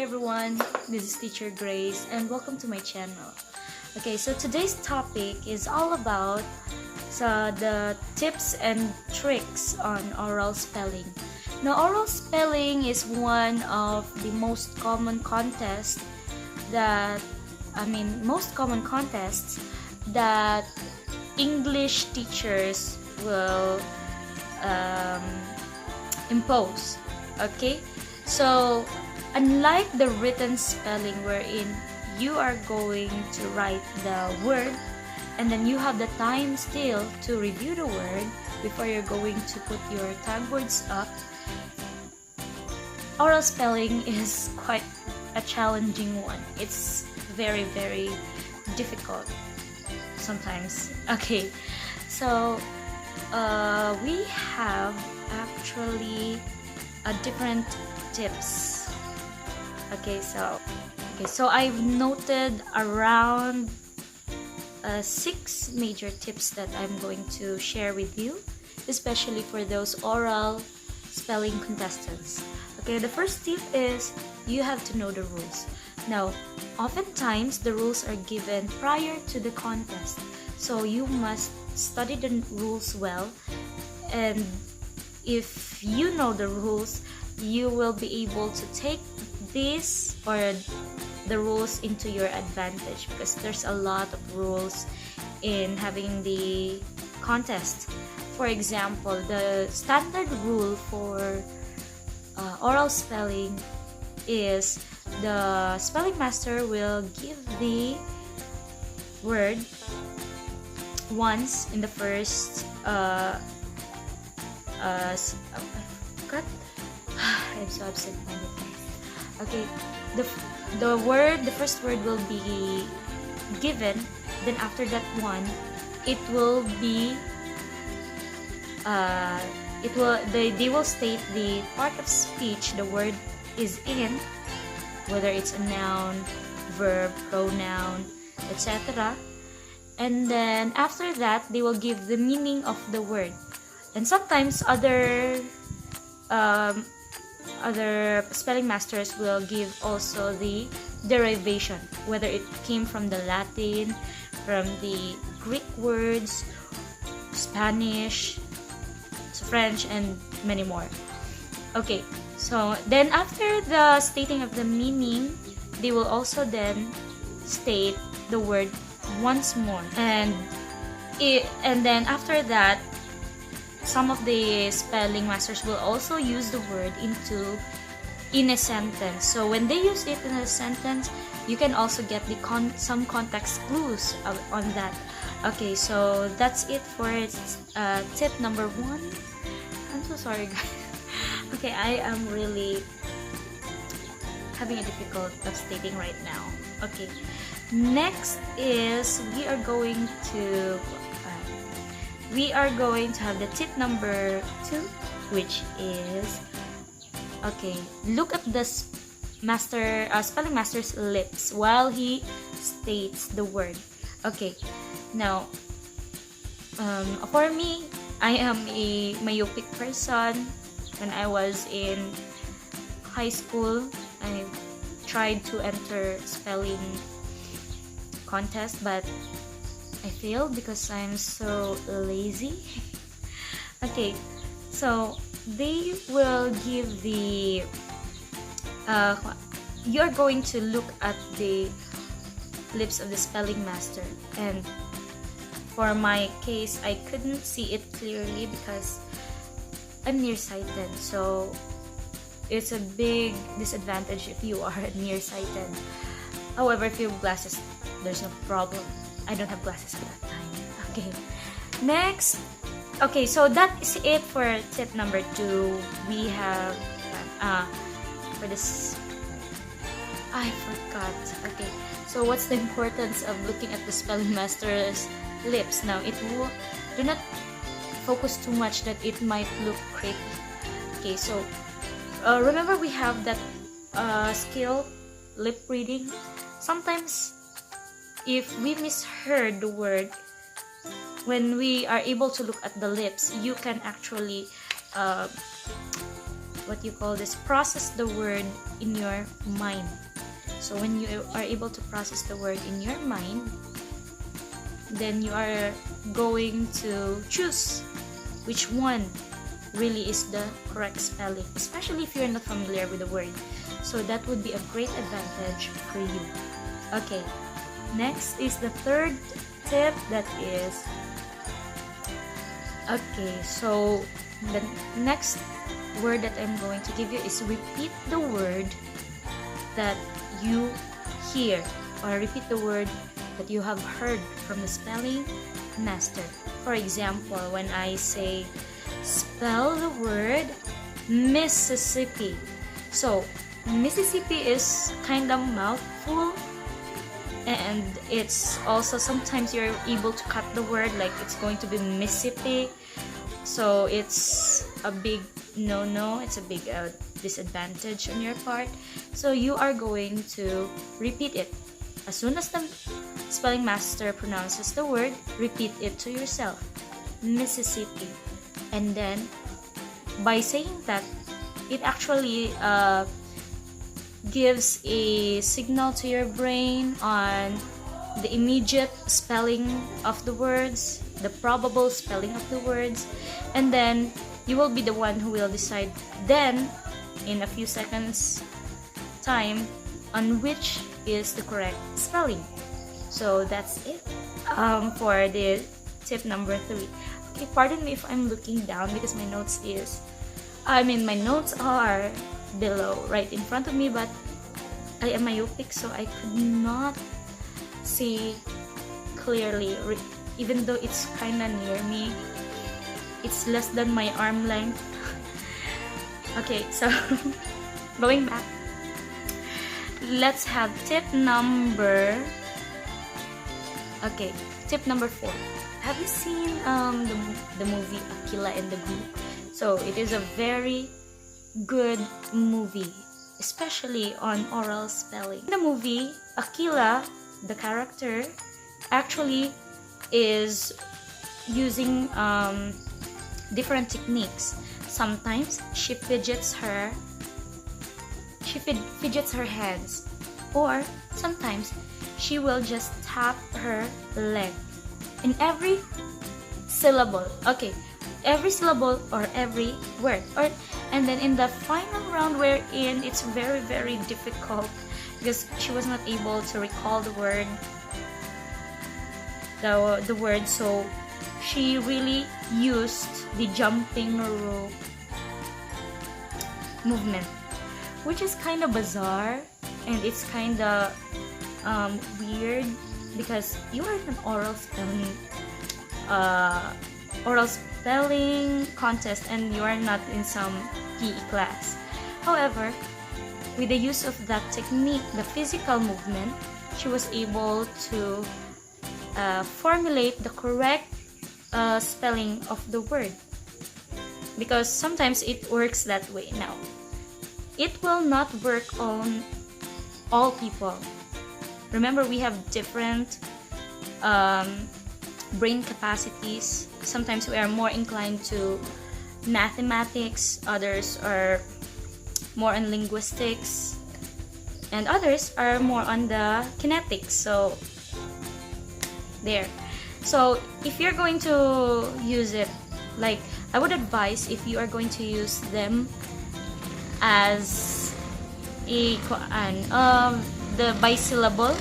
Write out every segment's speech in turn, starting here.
everyone, this is Teacher Grace and welcome to my channel. Okay, so today's topic is all about the tips and tricks on oral spelling. Now, oral spelling is one of the most common contests that English teachers will impose. Okay, so unlike the written spelling wherein you are going to write the word and then you have the time still to review the word before you're going to put your tag words up, oral spelling is quite a challenging one. It's very, very difficult sometimes. Okay, so we have actually different tips. Okay, so I've noted around 6 major tips that I'm going to share with you, especially for those oral spelling contestants. Okay, the first tip is you have to know the rules. Now, oftentimes the rules are given prior to the contest, so you must study the rules well, and if you know the rules, you will be able to take this or the rules into your advantage, because there's a lot of rules in having the contest. For example, the standard rule for oral spelling is the spelling master will give the word once in the first I forgot. I'm so absent-minded. Okay, the first word will be given. Then after that one, it will be they will state the part of speech the word is in, whether it's a noun, verb, pronoun, etc. And then after that, they will give the meaning of the word. And sometimes other spelling masters will give also the derivation, whether it came from the Latin, from the Greek words, Spanish, French, and many more. Okay, so then after the stating of the meaning, they will also then state the word once more, and then after that, some of the spelling masters will also use the word in a sentence. So when they use it in a sentence, you can also get some context clues on that. Okay, so that's it for tip number 1. I'm so sorry, guys. Okay, I am really having a difficult of stating right now. Okay, next is we are going to have the tip number 2, which is, okay, look at the spelling master's lips while he states the word. Okay, now for me, I am a myopic person. When I was in high school, I tried to enter spelling contest, but I failed because I'm so lazy. Okay, so they will give the you're going to look at the lips of the spelling master, and for my case, I couldn't see it clearly because I'm nearsighted, so it's a big disadvantage if you are nearsighted. However, if you have glasses, there's no problem. I don't have glasses at that time. Okay, next. Okay, so that is it for tip number 2. We have for this, I forgot. Okay, so what's the importance of looking at the spelling master's lips? Now, do not focus too much that it might look creepy. Okay, so remember we have that skill, lip reading. Sometimes if we misheard the word, when we are able to look at the lips, you can actually what you call this, process the word in your mind. So when you are able to process the word in your mind, then you are going to choose which one really is the correct spelling, especially if you're not familiar with the word. So that would be a great advantage for you. Okay, next is the third tip, that is, okay, so the next word that I'm going to give you is repeat the word that you hear, or repeat the word that you have heard from the spelling master. For example, when I say spell the word Mississippi, so Mississippi is kind of mouthful, and it's also sometimes you're able to cut the word, like it's going to be Mississippi, so it's a big no, it's a big disadvantage on your part. So you are going to repeat it. As soon as the spelling master pronounces the word, repeat it to yourself, Mississippi. And then by saying that, it actually gives a signal to your brain on the immediate spelling of the words, the probable spelling of the words, and then you will be the one who will decide then in a few seconds time on which is the correct spelling. So that's it for the tip number 3. Okay, pardon me if I'm looking down because my notes are below, right in front of me, but I am myopic, so I could not see clearly, even though it's kind of near me. It's less than my arm length. Okay, so going back, let's have tip number 4. Have you seen the movie Aquila and the Bee? So it is a very good movie, especially on oral spelling. In the movie, Aquila, the character, actually is using different techniques. Sometimes she fidgets her hands, or sometimes she will just tap her leg in every syllable. Okay, every syllable or every word, and then in the final round wherein it's very, very difficult because she was not able to recall the word, so she really used the jumping rope movement, which is kind of bizarre and it's kind of weird because you are in an oral spelling contest and you are not in some PE class. However, with the use of that technique, the physical movement, she was able to formulate the correct spelling of the word, because sometimes it works that way. Now, it will not work on all people. Remember, we have different brain capacities. Sometimes we are more inclined to mathematics, others are more on linguistics, and others are more on the kinetics. So there. So if you're going to use it, like, I would advise, if you are going to use them as a the bisyllable,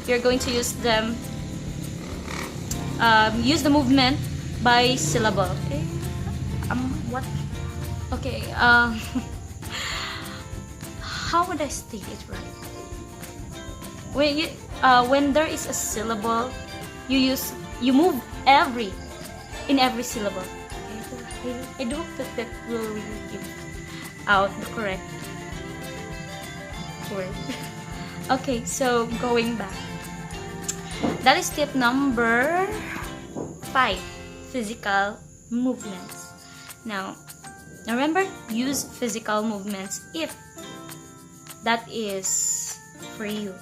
you're going to use them, use the movement by syllable. Okay, what? Okay, how would I state it right? When there is a syllable, you move in every syllable. I do hope that will really give out the correct word. Okay, so going back, that is tip number 5, physical movements. Now remember, use physical movements if that is for you.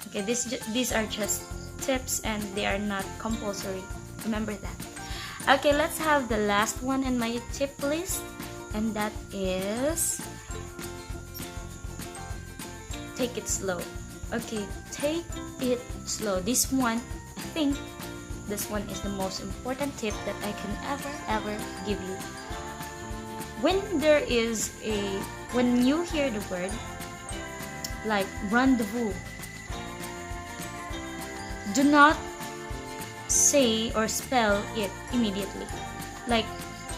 Okay, these are just tips and they are not compulsory. Remember that. Okay, let's have the last one in my tip list, and that is take it slow. Okay, take it slow. This one, I think this one is the most important tip that I can ever give you. When you hear the word like rendezvous, do not say or spell it immediately. Like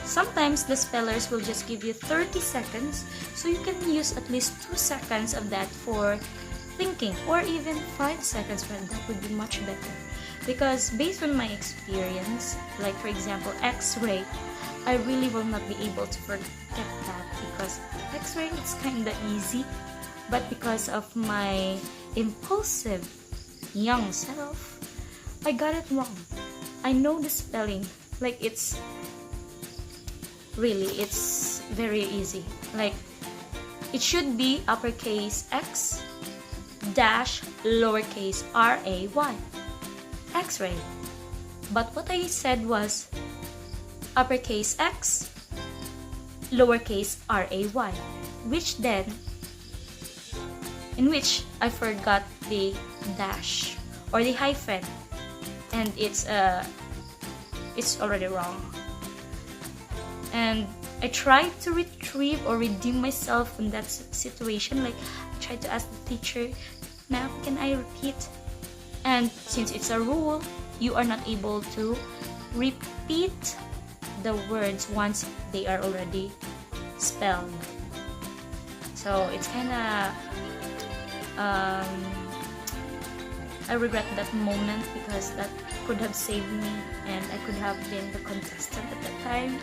sometimes the spellers will just give you 30 seconds, so you can use at least 2 seconds of that for thinking, or even 5 seconds, but that would be much better. Because based on my experience, like for example X-ray, I really will not be able to forget that, because X-ray is kinda easy, but because of my impulsive young self, I got it wrong. I know the spelling, like it's very easy. Like it should be uppercase X dash lowercase ray, X-ray. But what I said was uppercase X lowercase ray, in which I forgot the dash or the hyphen, and it's already wrong. And I tried to retrieve or redeem myself in that situation. Like I tried to ask the teacher, "Ma'am, can I repeat?" And since it's a rule, you are not able to repeat the words once they are already spelled. So it's kinda I regret that moment, because that could have saved me and I could have been the contestant at that time.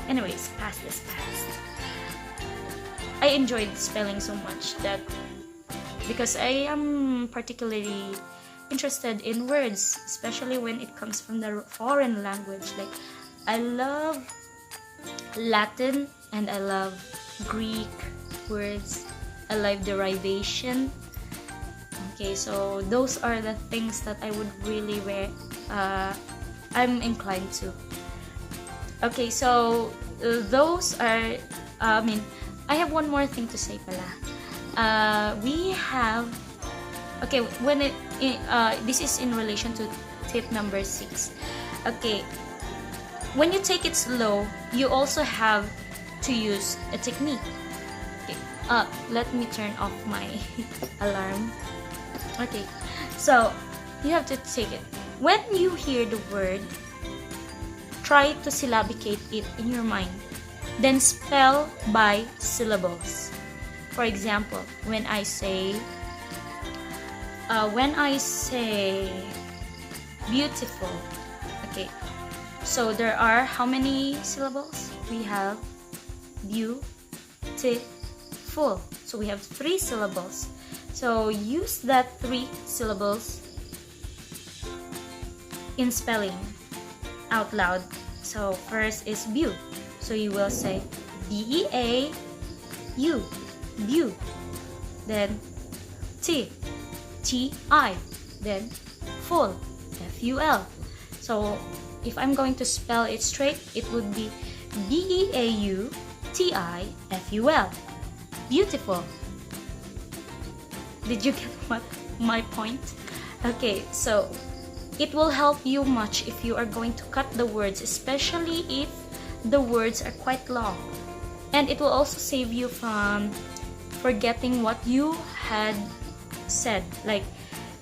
Anyways, past is past. I enjoyed spelling so much that, because I am particularly interested in words, especially when it comes from the foreign language. Like I love Latin and I love Greek words. I love derivation. Okay, so those are the things that I would really I'm inclined to. Okay, so those are, I have one more thing to say pala. We have, okay, when this is in relation to tip number 6. Okay, when you take it slow, you also have to use a technique. Okay, let me turn off my alarm. Okay, so you have to take it. When you hear the word, try to syllabicate it in your mind, then spell by syllables. For example, when I say beautiful, okay, so there are how many syllables? We have beautiful, so we have 3 syllables. So use that 3 syllables in spelling out loud. So first is beau, so you will say B-E-A-U, beau. Then T-I, then full, F-U-L. So if I'm going to spell it straight, it would be B-E-A-U-T-I-F-U-L, beautiful. Did you get my point? Okay, so it will help you much if you are going to cut the words, especially if the words are quite long. And it will also save you from forgetting what you had said. Like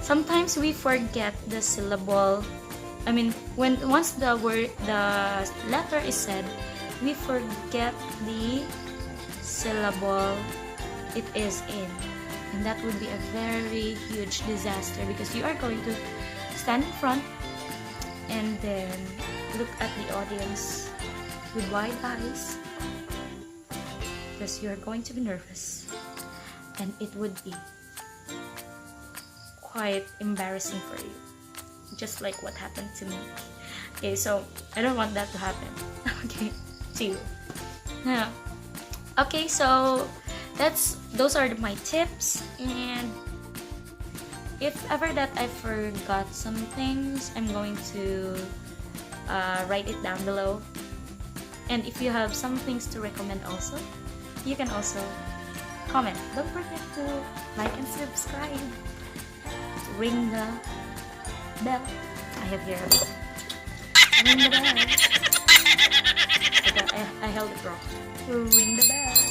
sometimes we forget the syllable. Once the letter is said, we forget the syllable it is in. And that would be a very huge disaster, because you are going to stand in front and then look at the audience with wide eyes, because you're going to be nervous and it would be quite embarrassing for you, just like what happened to me. Okay, so I don't want that to happen. Okay, to you. Yeah. Okay, so those are my tips, and if ever that I forgot some things, I'm going to write it down below. And if you have some things to recommend also, you can also comment. Don't forget to like and subscribe. Ring the bell. I have here a bell. Ring the bell. I held it wrong. Ring the bell.